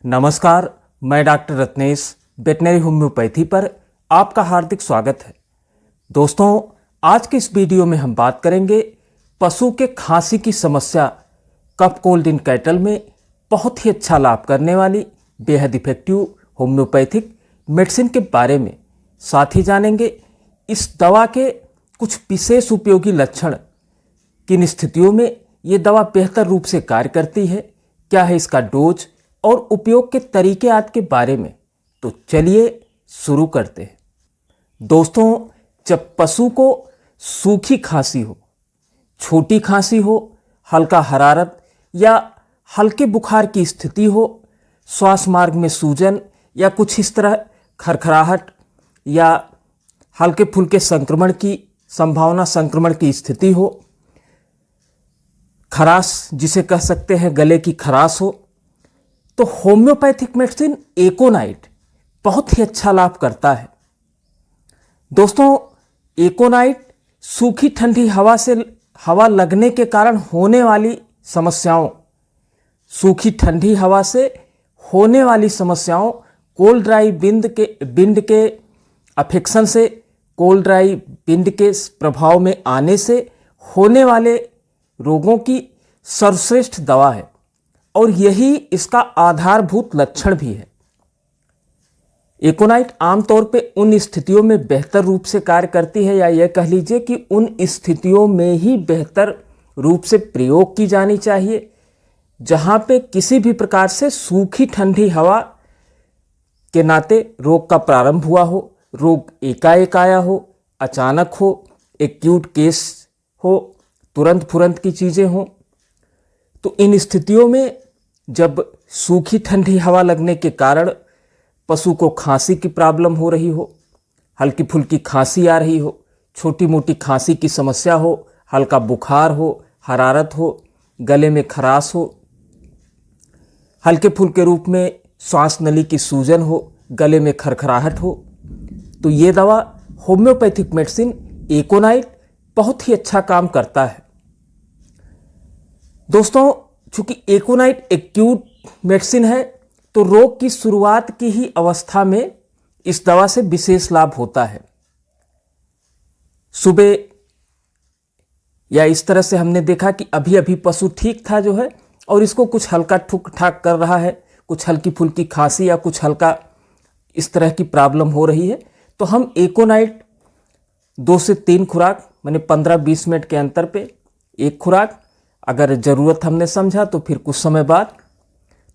नमस्कार, मैं doctor Ratnesh veterinary homeopathy पर आपका हार्दिक स्वागत है। दोस्तों, आज के इस वीडियो में हम बात करेंगे पशु के खांसी की समस्या कफ कोल्ड इन कैटल में बहुत ही अच्छा लाभ करने वाली बेहद इफेक्टिव होम्योपैथिक मेडिसिन के बारे में। साथ ही जानेंगे इस दवा के कुछ विशेष उपयोगी लक्षण, किन स्थितियों में ये दवा बेहतर रूप से कार्य करती है, क्या है इसका डोज और उपयोग के तरीके आदि के बारे में। तो चलिए शुरू करते हैं। दोस्तों, जब पशु को सूखी खांसी हो, छोटी खांसी हो, हल्का हरारत या हल्के बुखार की स्थिति हो, श्वास मार्ग में सूजन या कुछ इस तरह खरखराहट या हल्के फुल्के संक्रमण की संभावना, संक्रमण की स्थिति हो, खराश जिसे कह सकते हैं गले की खराश हो, तो होम्योपैथिक मेडिसिन एकोनाइट बहुत ही अच्छा लाभ करता है। दोस्तों, एकोनाइट सूखी ठंडी हवा लगने के कारण होने वाली समस्याओं, सूखी ठंडी हवा से होने वाली समस्याओं, कोल्ड ड्राई विंड के अफेक्शन से, कोल्ड ड्राई विंड के प्रभाव में आने से होने वाले रोगों की सर्वश्रेष्ठ दवा है और यही इसका आधारभूत लक्षण भी है। एकोनाइट आमतौर पे उन स्थितियों में बेहतर रूप से कार्य करती है, या यह कह लीजिए कि उन स्थितियों में ही बेहतर रूप से प्रयोग की जानी चाहिए जहां पे किसी भी प्रकार से सूखी ठंडी हवा के नाते रोग का प्रारंभ हुआ हो, रोग एकाएक आया हो, अचानक हो, एक्यूट केस हो, तुरंत फुरंत की चीजें हों। तो इन स्थितियों में जब सूखी ठंडी हवा लगने के कारण पशु को खांसी की प्रॉब्लम हो रही हो, हल्की फुल्की खांसी आ रही हो, छोटी मोटी खांसी की समस्या हो, हल्का बुखार हो, हरारत हो, गले में खराश हो, हल्के फुल्के रूप में श्वास नली की सूजन हो, गले में खरखराहट हो, तो ये दवा होम्योपैथिक मेडिसिन एकोनाइट बहुत ही अच्छा काम करता है। दोस्तों, चूंकि एकोनाइट एक्यूट मेडिसिन है तो रोग की शुरुआत की ही अवस्था में इस दवा से विशेष लाभ होता है। सुबह या इस तरह से हमने देखा कि अभी अभी पशु ठीक था जो है, और इसको कुछ हल्का ठुक ठाक कर रहा है, कुछ हल्की फुल्की खांसी या कुछ हल्का इस तरह की प्रॉब्लम हो रही है, तो हम एकोनाइट 2 से 3 खुराक माने 15-20 मिनट के अंतर पे एक खुराक, अगर ज़रूरत हमने समझा तो फिर कुछ समय बाद,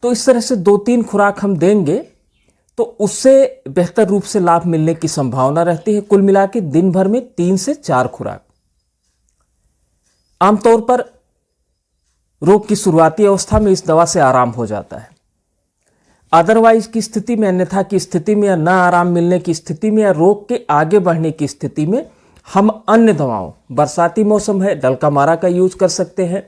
तो इस तरह से 2-3 खुराक हम देंगे तो उससे बेहतर रूप से लाभ मिलने की संभावना रहती है। कुल मिला के दिन भर में 3 से 4 खुराक आमतौर पर रोग की शुरुआती अवस्था में इस दवा से आराम हो जाता है। अदरवाइज की स्थिति में, अन्यथा की स्थिति में, या न आराम मिलने की स्थिति में, या रोग के आगे बढ़ने की स्थिति में हम अन्य दवाओं, बरसाती मौसम है, डलका मारा का यूज कर सकते हैं,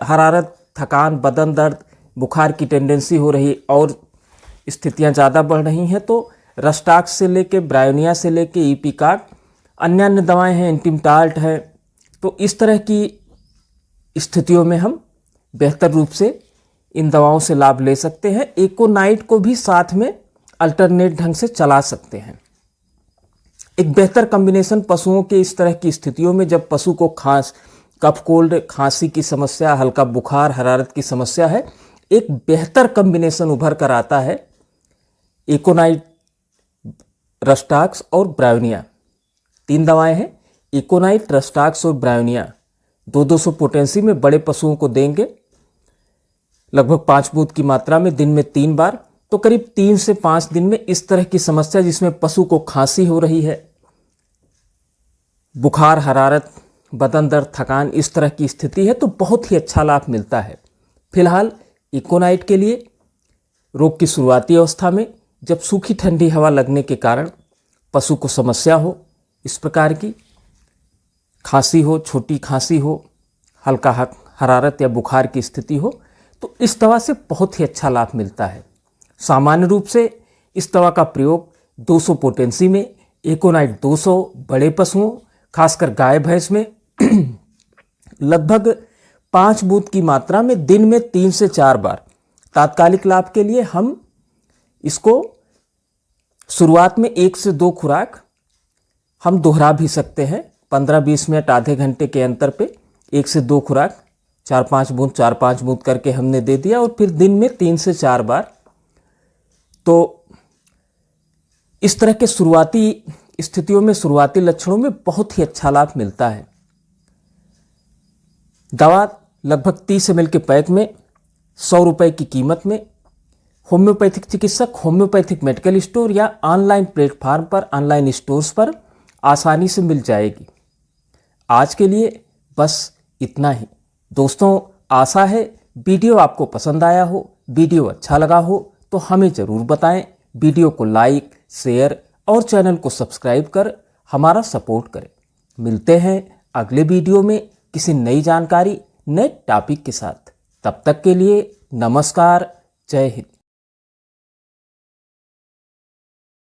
हरारत, थकान, बदन दर्द, बुखार की टेंडेंसी हो रही और स्थितियां ज़्यादा बढ़ रही हैं तो रस्टाक्स से लेके ब्रायोनिया से लेके इपिकाट, अन्य दवाएं हैं, एंटीमटाल्ट है, तो इस तरह की स्थितियों में हम बेहतर रूप से इन दवाओं से लाभ ले सकते हैं। एकोनाइट को भी साथ में अल्टरनेट ढंग से चला सकते हैं। एक बेहतर कॉम्बिनेशन पशुओं के इस तरह की स्थितियों में, जब पशु को कफ कोल्ड, खांसी की समस्या, हल्का बुखार, हरारत की समस्या है, एक बेहतर कॉम्बिनेशन उभर कर आता है एकोनाइट, रस्टाक्स और ब्रायोनिया। 3 दवाएं हैं, एकोनाइट, रस्टाक्स और ब्रायोनिया। 200 पोटेंसी में बड़े पशुओं को देंगे लगभग 5 बूंद की मात्रा में दिन में 3 बार, तो करीब 3 से 5 दिन में इस तरह की समस्या जिसमें पशु को खांसी हो रही है, बुखार, हरारत, बदन दर्द, थकान, इस तरह की स्थिति है, तो बहुत ही अच्छा लाभ मिलता है। फिलहाल एकोनाइट के लिए रोग की शुरुआती अवस्था में जब सूखी ठंडी हवा लगने के कारण पशु को समस्या हो, इस प्रकार की खांसी हो, छोटी खांसी हो, हल्का हरारत या बुखार की स्थिति हो, तो इस दवा से बहुत ही अच्छा लाभ मिलता है। सामान्य रूप से इस दवा का प्रयोग 200 पोटेंसी में एकोनाइट 200 बड़े पशुओं, खासकर गाय भैंस में लगभग 5 बूंद की मात्रा में दिन में 3 से 4 बार तात्कालिक लाभ के लिए हम इसको शुरुआत में 1 से 2 खुराक हम दोहरा भी सकते हैं। 15-20 मिनट, आधे घंटे के अंतर पे 1 से 2 खुराक 4-5 बूंद करके हमने दे दिया, और फिर दिन में 3 से 4 बार। तो इस तरह के शुरुआती स्थितियों में, शुरुआती लक्षणों में बहुत ही अच्छा लाभ मिलता है। दवा लगभग 30 ml के पैक में 100 रुपए की कीमत में होम्योपैथिक चिकित्सक, होम्योपैथिक मेडिकल स्टोर या ऑनलाइन प्लेटफार्म पर, ऑनलाइन स्टोर्स पर आसानी से मिल जाएगी। आज के लिए बस इतना ही दोस्तों। आशा है वीडियो आपको पसंद आया हो, वीडियो अच्छा लगा हो तो हमें ज़रूर बताएं। वीडियो को लाइक, शेयर और चैनल को सब्सक्राइब कर हमारा सपोर्ट करें। मिलते हैं अगले वीडियो में किसी नई जानकारी, नए टॉपिक के साथ। तब तक के लिए नमस्कार, जय हिंद।